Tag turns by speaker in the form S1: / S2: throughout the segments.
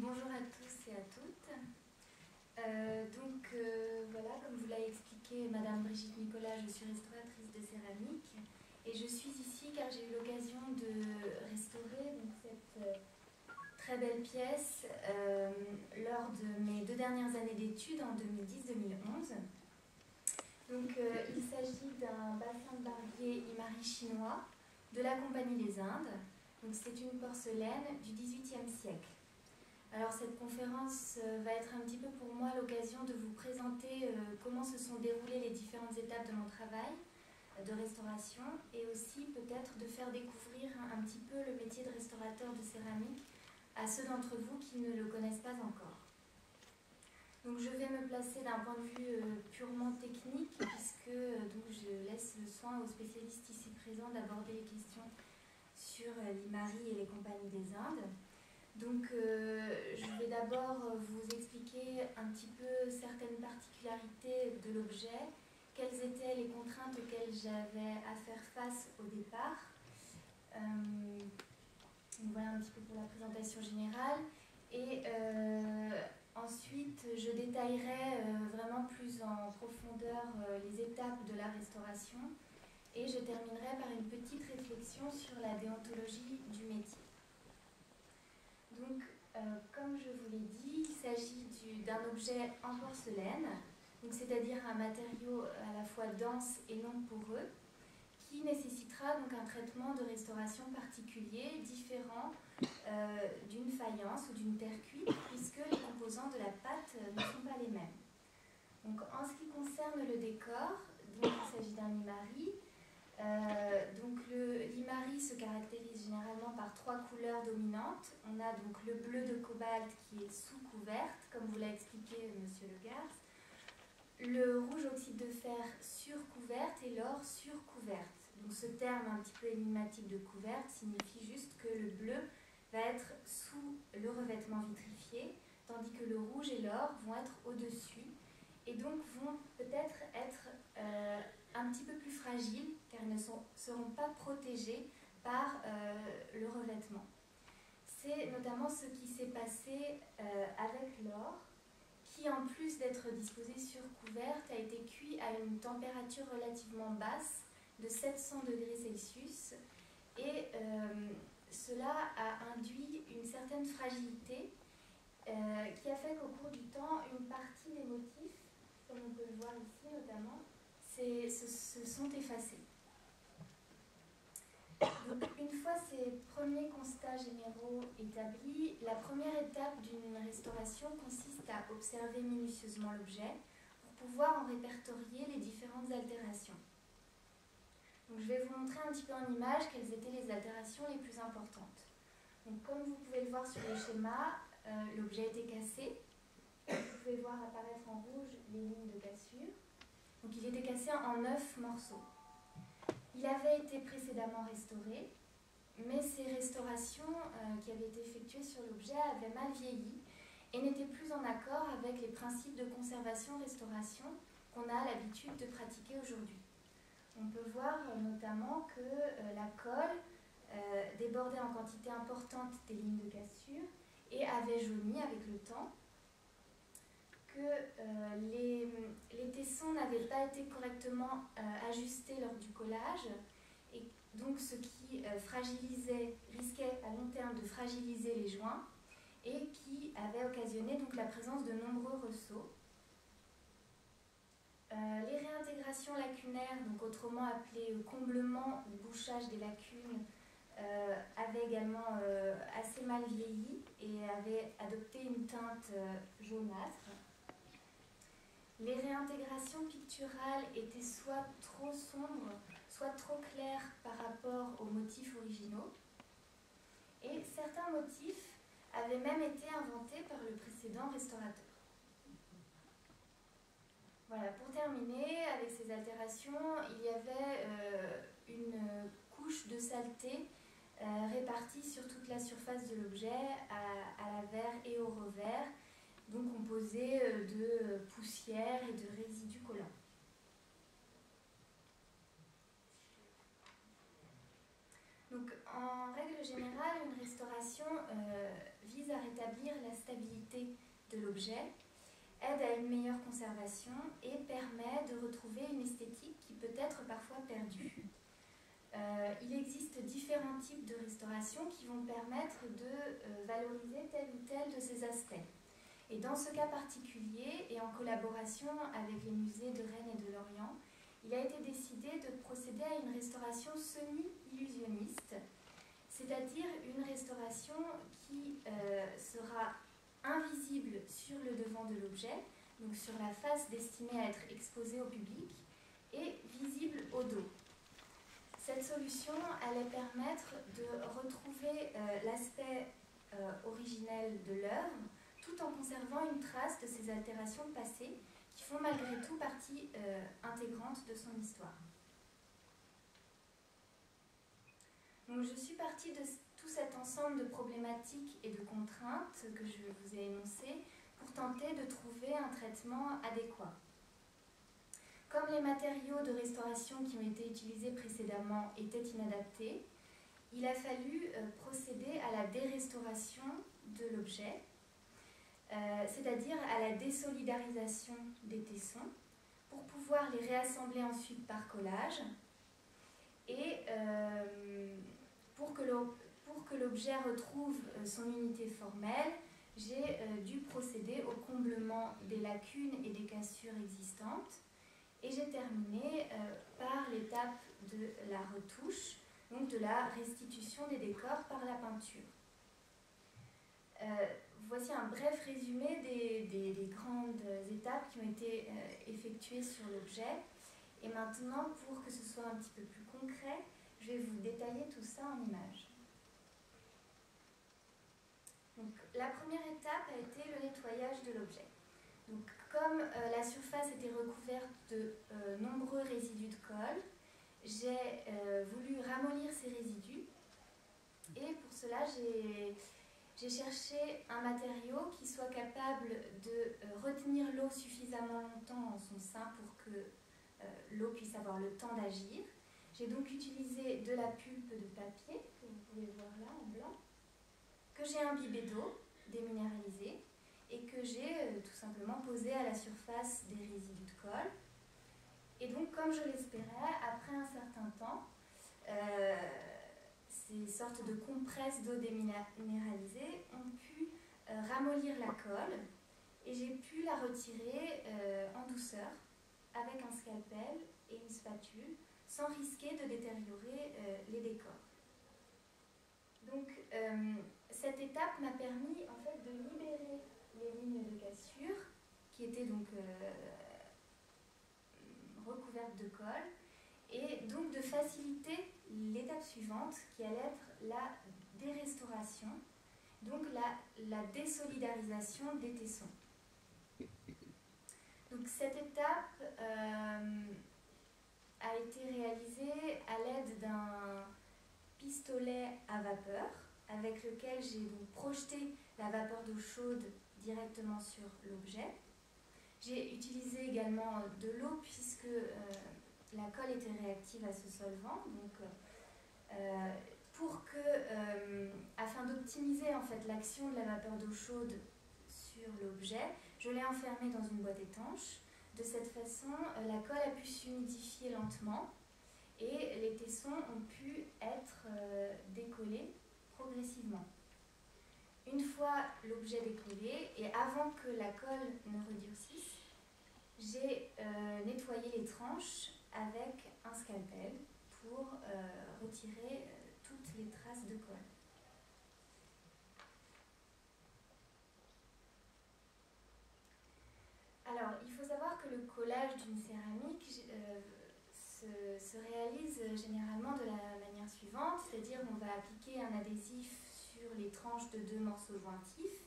S1: Bonjour à tous et à toutes. Voilà, comme vous l'avez expliqué Madame Brigitte Nicolas, je suis restauratrice de céramique et je suis ici car j'ai eu l'occasion de restaurer cette très belle pièce lors de mes 2 dernières années d'études en 2010-2011. Il s'agit d'un bassin de barbier Imari chinois de la Compagnie des Indes. C'est une porcelaine du XVIIIe siècle. Alors cette conférence va être un petit peu pour moi l'occasion de vous présenter comment se sont déroulées les différentes étapes de mon travail de restauration et aussi peut-être de faire découvrir un petit peu le métier de restaurateur de céramique à ceux d'entre vous qui ne le connaissent pas encore. Donc je vais me placer d'un point de vue purement technique puisque je laisse le soin aux spécialistes ici présents d'aborder les questions sur l'Imari et les compagnies des Indes. Je vais d'abord vous expliquer un petit peu certaines particularités de l'objet, quelles étaient les contraintes auxquelles j'avais à faire face au départ. Voilà un petit peu pour la présentation générale. Et ensuite, je détaillerai vraiment plus en profondeur les étapes de la restauration et je terminerai par une petite réflexion sur la déontologie du métier. Comme je vous l'ai dit, il s'agit d'un objet en porcelaine, c'est-à-dire un matériau à la fois dense et non poreux, qui nécessitera un traitement de restauration particulier, différent d'une faïence ou d'une terre cuite, puisque les composants de la pâte ne sont pas les mêmes. En ce qui concerne le décor, il s'agit d'un Imari. L'Imari se caractérise généralement par 3 couleurs dominantes. On a le bleu de cobalt qui est sous couverte, comme vous l'a expliqué Monsieur Le Gars, le rouge oxyde de fer sur couverte et l'or sur couverte. Ce terme un petit peu énigmatique de couverte signifie juste que le bleu va être sous le revêtement vitrifié, tandis que le rouge et l'or vont être au-dessus et vont peut-être être un petit peu plus fragiles car ils ne seront pas protégés par le revêtement. C'est notamment ce qui s'est passé avec l'or qui, en plus d'être disposé sur couverte, a été cuit à une température relativement basse de 700 degrés Celsius et cela a induit une certaine fragilité qui a fait qu'au cours du temps, une partie des motifs, comme on peut le voir ici notamment, se sont effacés. Une fois ces premiers constats généraux établis, la première étape d'une restauration consiste à observer minutieusement l'objet pour pouvoir en répertorier les différentes altérations. Je vais vous montrer un petit peu en image quelles étaient les altérations les plus importantes. Comme vous pouvez le voir sur le schéma, l'objet était cassé. Vous pouvez voir apparaître en rouge les lignes de cassure. Il était cassé en 9 morceaux. Il avait été précédemment restauré, mais ces restaurations qui avaient été effectuées sur l'objet avaient mal vieilli et n'étaient plus en accord avec les principes de conservation-restauration qu'on a l'habitude de pratiquer aujourd'hui. On peut voir notamment que la colle débordait en quantité importante des lignes de cassure et avait jauni avec le temps, que les tessons n'avaient pas été correctement ajustés lors du collage, et donc ce qui risquait à long terme de fragiliser les joints, et qui avait occasionné la présence de nombreux ressauts. Les réintégrations lacunaires, autrement appelées comblement ou bouchage des lacunes, avaient également assez mal vieilli et avaient adopté une teinte jaunâtre. Les réintégrations picturales étaient soit trop sombres, soit trop claires par rapport aux motifs originaux. Et certains motifs avaient même été inventés par le précédent restaurateur. Voilà, pour terminer, avec ces altérations, il y avait une couche de saleté répartie sur toute la surface de l'objet, à l'avers et au revers, composée de poussière et de résidus collants. En règle générale, une restauration vise vise à rétablir la stabilité de l'objet, aide à une meilleure conservation et permet de retrouver une esthétique qui peut être parfois perdue. Il existe différents types de restauration qui vont permettre de valoriser tel ou tel de ces aspects. Et dans ce cas particulier, et en collaboration avec les musées de Rennes et de Lorient, il a été décidé de procéder à une restauration semi-illusionniste, c'est-à-dire une restauration qui sera invisible sur le devant de l'objet, donc sur la face destinée à être exposée au public, et visible au dos. Cette solution allait permettre de retrouver l'aspect originel de l'œuvre, tout en conservant une trace de ces altérations passées qui font malgré tout partie intégrante de son histoire. Donc je suis partie de tout cet ensemble de problématiques et de contraintes que je vous ai énoncées pour tenter de trouver un traitement adéquat. Comme les matériaux de restauration qui ont été utilisés précédemment étaient inadaptés, il a fallu procéder à la dérestauration de l'objet, c'est-à-dire à la désolidarisation des tessons, pour pouvoir les réassembler ensuite par collage et pour que l'objet retrouve son unité formelle, j'ai dû procéder au comblement des lacunes et des cassures existantes. Et j'ai terminé par l'étape de la retouche, donc de la restitution des décors par la peinture. Voici un bref résumé des grandes étapes qui ont été effectuées sur l'objet. Et maintenant, pour que ce soit un petit peu plus concret, je vais vous détailler tout ça en images. Donc, la première étape a été le nettoyage de l'objet. Donc, comme la surface était recouverte de nombreux résidus de colle, j'ai voulu ramollir ces résidus et pour cela j'ai cherché un matériau qui soit capable de retenir l'eau suffisamment longtemps en son sein pour que l'eau puisse avoir le temps d'agir. J'ai donc utilisé de la pulpe de papier, que vous pouvez voir là en blanc, que j'ai imbibé d'eau déminéralisée, et que j'ai tout simplement posé à la surface des résidus de colle. Et donc, comme je l'espérais, après un certain temps, ces sortes de compresses d'eau déminéralisée ont pu ramollir la colle, et j'ai pu la retirer en douceur avec un scalpel et une spatule, sans risquer de détériorer les décors. Donc, cette étape m'a permis en fait de libérer les lignes de cassure qui étaient donc recouvertes de colle et donc de faciliter l'étape suivante qui allait être la dérestauration, donc la désolidarisation des tessons. Donc cette étape a été réalisée à l'aide d'un pistolet à vapeur avec lequel j'ai donc projeté la vapeur d'eau chaude directement sur l'objet. J'ai utilisé également de l'eau puisque la colle était réactive à ce solvant. Donc, afin d'optimiser en fait l'action de la vapeur d'eau chaude sur l'objet, je l'ai enfermé dans une boîte étanche. De cette façon, la colle a pu s'humidifier lentement et les tessons ont pu être décollés progressivement. Une fois l'objet décollé et avant que la colle ne redurcisse, j'ai nettoyé les tranches avec un scalpel pour retirer toutes les traces de colle. Alors, il faut savoir que le collage d'une céramique se réalise généralement de la manière suivante, c'est-à-dire qu'on va appliquer un adhésif sur les tranches de 2 morceaux jointifs,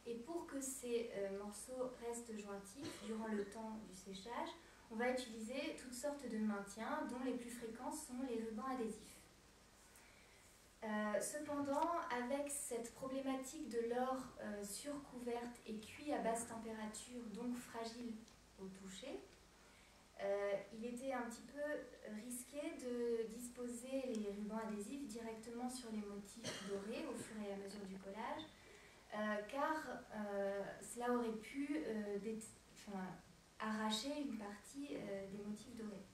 S1: et pour que ces morceaux restent jointifs durant le temps du séchage, on va utiliser toutes sortes de maintiens dont les plus fréquents sont les rubans adhésifs. Cependant, avec cette problématique de l'or surcouverte et cuit à basse température, donc fragile au toucher, il était un petit peu risqué de disposer les rubans adhésifs directement sur les motifs dorés au fur et à mesure du collage, car cela aurait pu arracher une partie des motifs dorés.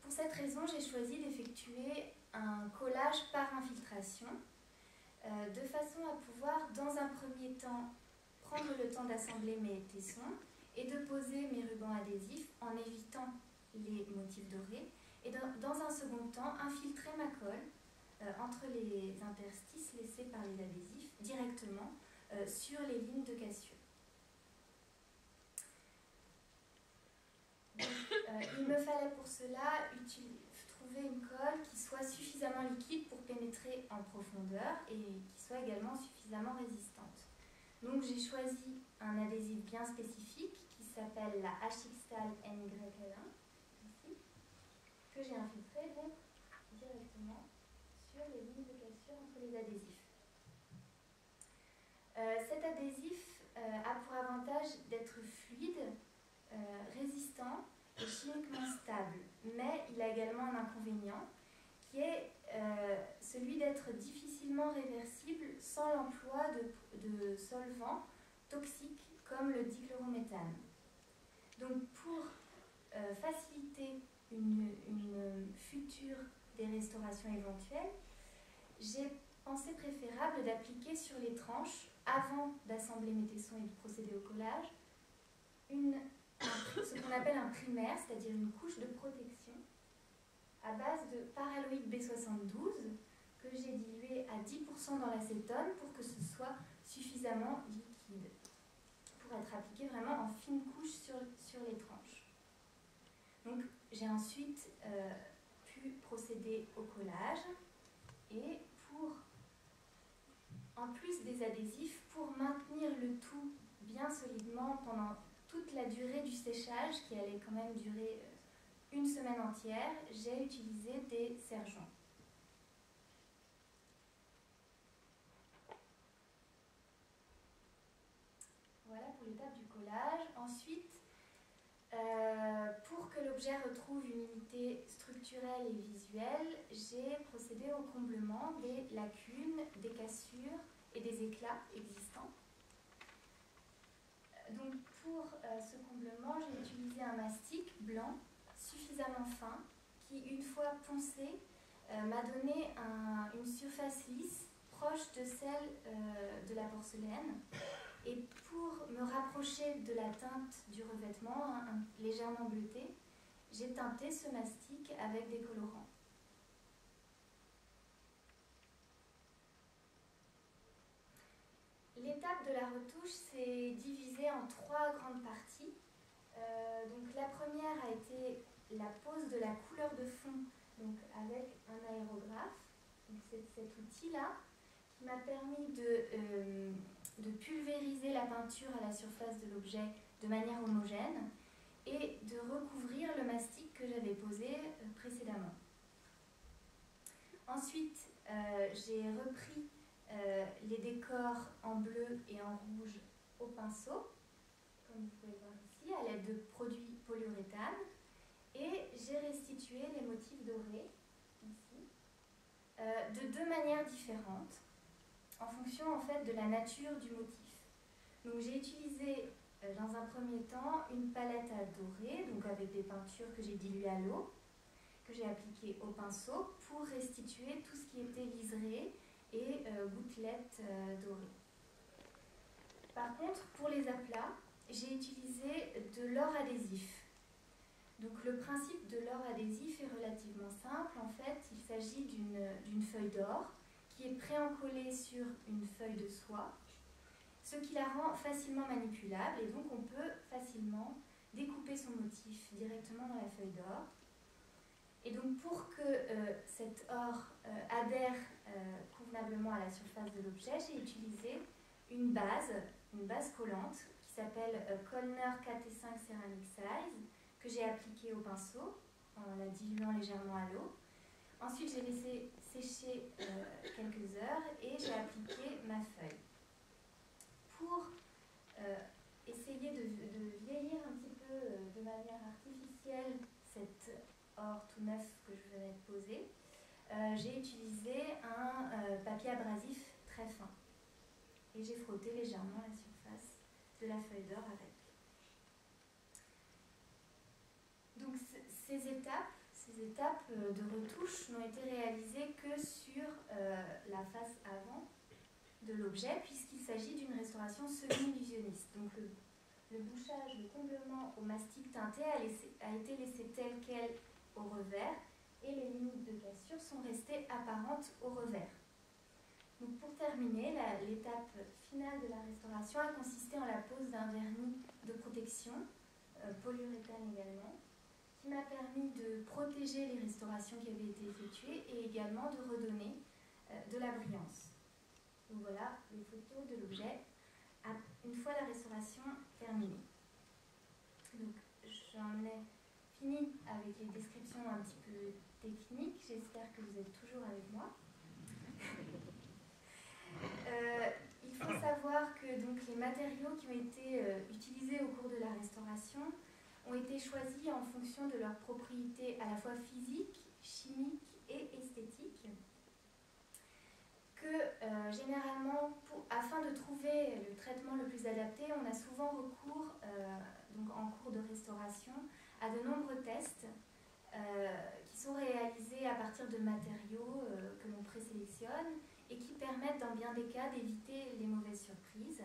S1: Pour cette raison, j'ai choisi d'effectuer un collage par infiltration, de façon à pouvoir, dans un premier temps, prendre le temps d'assembler mes tessons et de poser mes rubans adhésifs en évitant les motifs dorés, et dans un second temps, infiltrer ma colle entre les interstices laissés par les adhésifs directement sur les lignes de cassure. Donc, il me fallait pour cela trouver une colle qui soit suffisamment liquide pour pénétrer en profondeur et qui soit également suffisamment résistante. Donc j'ai choisi un adhésif bien spécifique qui s'appelle la HXtal NYL1, ici, que j'ai infiltré donc directement sur les lignes de cassure entre les adhésifs. Cet adhésif a pour avantage d'être fluide, résistant et chimiquement stable, mais il a également un inconvénient qui est celui d'être difficilement réversible sans l'emploi de solvants toxiques comme le dichlorométhane. Donc pour faciliter une future restauration éventuelle, j'ai pensé préférable d'appliquer sur les tranches, avant d'assembler mes tessons et de procéder au collage, ce qu'on appelle un primaire, c'est-à-dire une couche de protection à base de paralloïde B72 que j'ai dilué à 10% dans l'acétone pour que ce soit suffisamment liquide pour être appliqué vraiment en fine couche sur les tranches. Donc j'ai ensuite pu procéder au collage et en plus des adhésifs, pour maintenir le tout bien solidement pendant toute la durée du séchage, qui allait quand même durer une semaine entière, j'ai utilisé des serre-joints. Voilà pour l'étape du collage. Ensuite, pour que l'objet retrouve une unité structurelle et visuelle, j'ai procédé au comblement des lacunes, des cassures et des éclats existants. Donc pour ce comblement, j'ai utilisé un mastic blanc suffisamment fin qui, une fois poncé, m'a donné une surface lisse proche de celle de la porcelaine. Et pour me rapprocher de la teinte du revêtement, légèrement bleuté, j'ai teinté ce mastic avec des colorants. L'étape de la retouche s'est divisée en 3 grandes parties. Donc la première a été la pose de la couleur de fond, donc avec un aérographe. C'est cet outil-là qui m'a permis de pulvériser la peinture à la surface de l'objet de manière homogène et de recouvrir le mastic que j'avais posé précédemment. Ensuite, j'ai repris les décors en bleu et en rouge au pinceau, comme vous pouvez voir ici, à l'aide de produits polyuréthane, et j'ai restitué les motifs dorés, ici, de 2 manières différentes, en fonction en fait de la nature du motif. Donc j'ai utilisé dans un premier temps une palette à dorer, donc avec des peintures que j'ai diluées à l'eau, que j'ai appliquées au pinceau pour restituer tout ce qui était liseré et gouttelettes dorées. Par contre, pour les aplats, j'ai utilisé de l'or adhésif. Donc le principe de l'or adhésif est relativement simple. En fait, il s'agit d'une feuille d'or qui est préencollée sur une feuille de soie, ce qui la rend facilement manipulable, et donc on peut facilement découper son motif directement dans la feuille d'or. Et donc pour que cet or adhère convenablement à la surface de l'objet, j'ai utilisé une base collante qui s'appelle Kollner KT5 Ceramic Size, que j'ai appliquée au pinceau en la diluant légèrement à l'eau. Ensuite, j'ai laissé sécher quelques heures et j'ai appliqué ma feuille. Pour essayer de vieillir un petit peu de manière artificielle cet or tout neuf que je venais de poser, j'ai utilisé un papier abrasif très fin. Et j'ai frotté légèrement la surface de la feuille d'or avec. Donc ces étapes de retouche n'ont été réalisées que sur la face avant de l'objet, puisqu'il s'agit d'une restauration semi-illusionniste. Donc le bouchage, le comblement au mastic teinté a été laissé tel quel au revers, et les limites de cassure sont restées apparentes au revers. Donc pour terminer, l'étape finale de la restauration a consisté en la pose d'un vernis de protection, polyuréthane également, qui m'a permis de protéger les restaurations qui avaient été effectuées et également de redonner de la brillance. Donc voilà les photos de l'objet une fois la restauration terminée. Donc j'en ai fini avec les descriptions un petit peu techniques. J'espère que vous êtes toujours avec moi. Il faut savoir que donc, les matériaux qui ont été utilisés au cours de la restauration ont été choisis en fonction de leurs propriétés à la fois physiques, chimiques et esthétiques. Que généralement, afin de trouver le traitement le plus adapté, on a souvent recours, donc en cours de restauration, à de nombreux tests qui sont réalisés à partir de matériaux que l'on présélectionne et qui permettent dans bien des cas d'éviter les mauvaises surprises.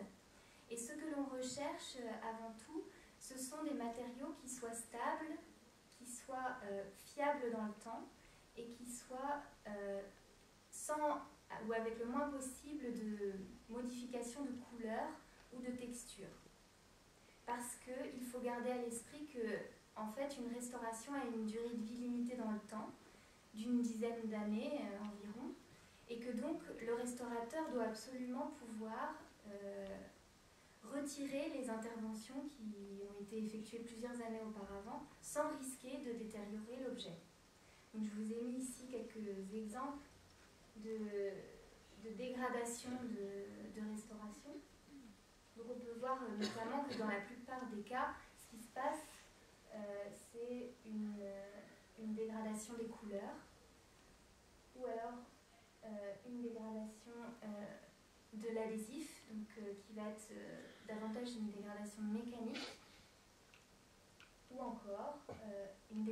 S1: Et ce que l'on recherche avant tout, ce sont des matériaux qui soient stables, qui soient fiables dans le temps et qui soient sans ou avec le moins possible de modification de couleur ou de texture. Parce qu'il faut garder à l'esprit que, en fait, une restauration a une durée de vie limitée dans le temps, d'une dizaine d'années environ, et que donc le restaurateur doit absolument pouvoir retirer les interventions qui ont été effectuées plusieurs années auparavant sans risquer de détériorer l'objet. Donc je vous ai mis ici quelques exemples de dégradation de restauration. Donc on peut voir notamment que dans la plupart des cas, ce qui se passe, c'est une dégradation des couleurs, ou alors une dégradation de l'adhésif, donc qui va être davantage une dégradation mécanique, ou encore une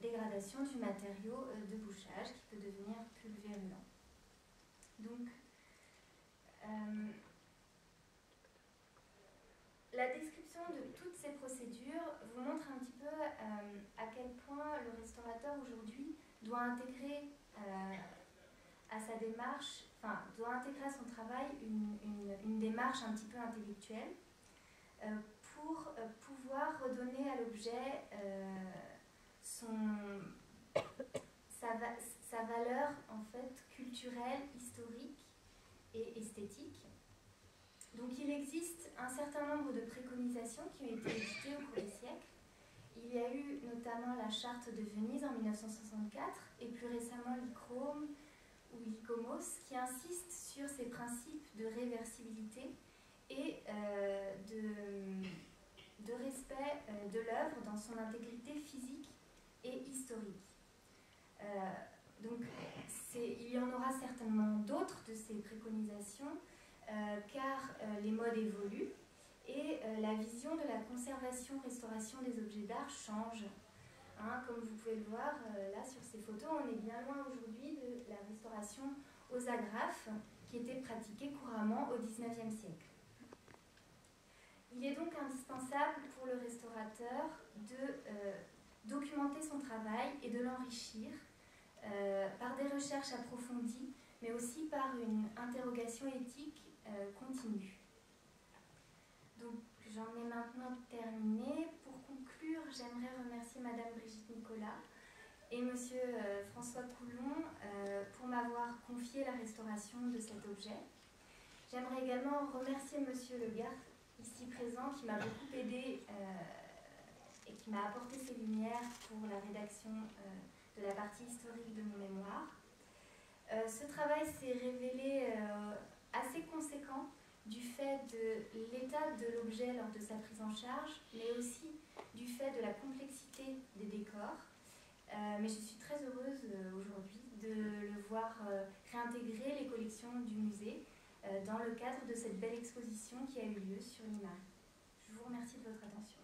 S1: dégradation du matériau de bouchage qui peut devenir pulvérulent. Donc, la description de toutes ces procédures vous montre un petit peu à quel point le restaurateur aujourd'hui doit intégrer à sa démarche, enfin, doit intégrer à son travail une démarche un petit peu intellectuelle pour pouvoir redonner à l'objet sa valeur en fait culturelle, historique et esthétique. Donc il existe un certain nombre de préconisations qui ont été éditées au cours des siècles. Il y a eu notamment la Charte de Venise en 1964 et plus récemment l'ICROM ou l'ICOMOS qui insistent sur ces principes de réversibilité et de respect de l'œuvre dans son intégrité physique et historique. Donc il y en aura certainement d'autres de ces préconisations car les modes évoluent et la vision de la conservation-restauration des objets d'art change. Hein, comme vous pouvez le voir là sur ces photos, on est bien loin aujourd'hui de la restauration aux agrafes qui était pratiquée couramment au XIXe siècle. Il est donc indispensable pour le restaurateur de documenter son travail et de l'enrichir par des recherches approfondies, mais aussi par une interrogation éthique continue. Donc j'en ai maintenant terminé. Pour conclure, j'aimerais remercier Madame Brigitte Nicolas et Monsieur François Coulon pour m'avoir confié la restauration de cet objet. J'aimerais également remercier Monsieur Le Gars, ici présent, qui m'a beaucoup aidé et qui m'a apporté ses lumières pour la rédaction de la partie historique de mon mémoire. Ce travail s'est révélé assez conséquent du fait de l'état de l'objet lors de sa prise en charge, mais aussi du fait de la complexité des décors. Mais je suis très heureuse aujourd'hui de le voir réintégrer les collections du musée dans le cadre de cette belle exposition qui a eu lieu sur l'IMARI. Je vous remercie de votre attention.